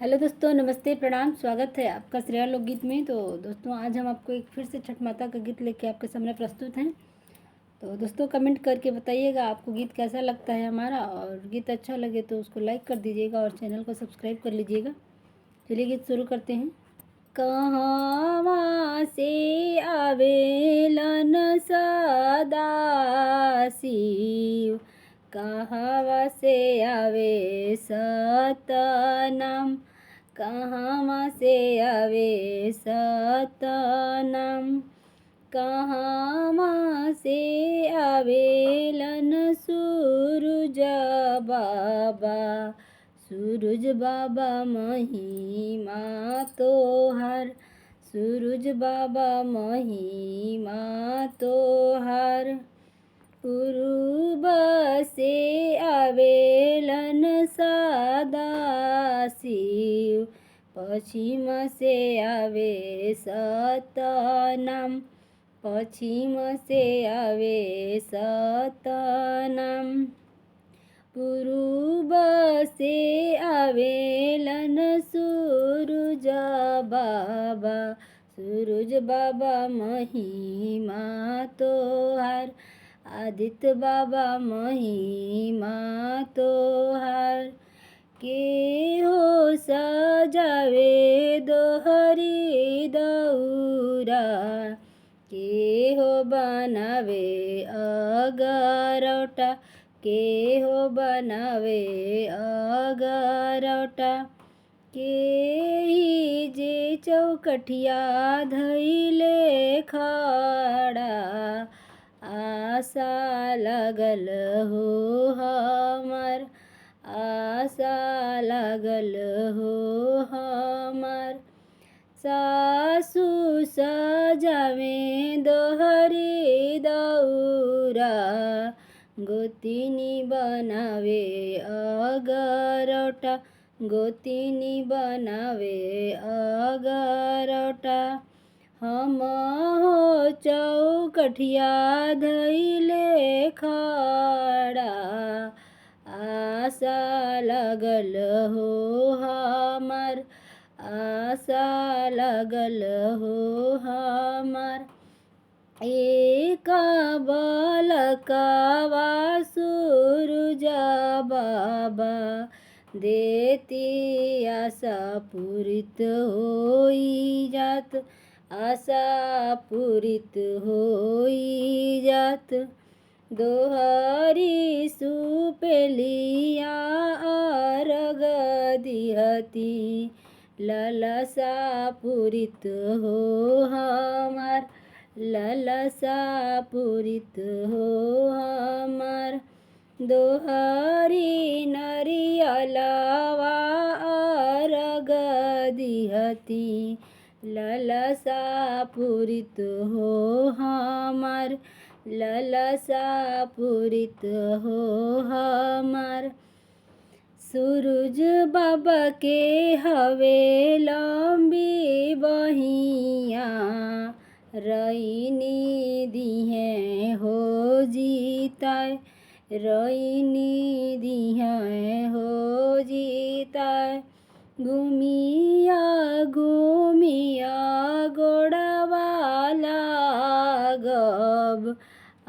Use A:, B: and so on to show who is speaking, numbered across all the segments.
A: Hello दोस्तों, नमस्ते, प्रणाम। स्वागत है आपका श्रेया लोकगीत में। तो दोस्तों, आज हम आपको एक फिर से छठ माता का गीत लेके आपके सामने प्रस्तुत हैं। तो दोस्तों, कमेंट करके बताइएगा आपको गीत कैसा लगता है हमारा, और गीत अच्छा लगे तो उसको लाइक कर दीजिएगा और चैनल को सब्सक्राइब कर लीजिएगा। चलिए गीत शुरू करते हैं। कहवा से आवेलन सदा शिव, कहवा से आवे सतनाम, कहवा से आवे सतनाम, कहवा से आवेलन सूरज बाबा, सूरज बाबा महिमा तोहार, सूरज बाबा महिमा तोहार। पूर्व से आवेलन सदा शिव, पश्चिम से आवे सतनाम, पश्चिम से आवे सतनाम। पूर्व से आवेलन सूरज बाबा, सूरज बाबा महिमा तोहार, आदित्य बाबा महिमा तोहार। के हो सजावे दोहरी दौरा, के हो बनावे अगरौटा, के हो बनावे अगरौटा। के ही जे चौकठिया धैले खड़ा, आशा लगल हो हमार, आशा लगल हो हमार। सासु सजावे दोहरी दौरा, गोतिनी बनावे अगरौटा, गोतिनी बनावे अगरौटा। हम हो चौकठिया धैले खड़ा, आशा लगल हो हमार, आशा लगल हो हमार। एक बलकवा सूरज बाबा, देती आशा पूरित होई जात, आशा पूरित होई जात। दोहरी सुपेलिया अर्घ दिहती, ललसा पूरित हो हमार, ललसा पूरित हो हमार। दोहरी नरियलवा अर्घ दिहती, ललसा पूरित हो हमार, ललसा पूरित हो हमार। सूरज बाबा के हवे लंबी बहिया, रईनी दिहे हो जीताय, रईनी दिहे हो जीताय। घूमिया घूमिया गोड़वा लागब,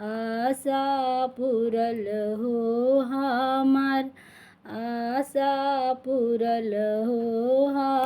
A: आशा पूरल हो हमार, आशा पूरल हो हमार।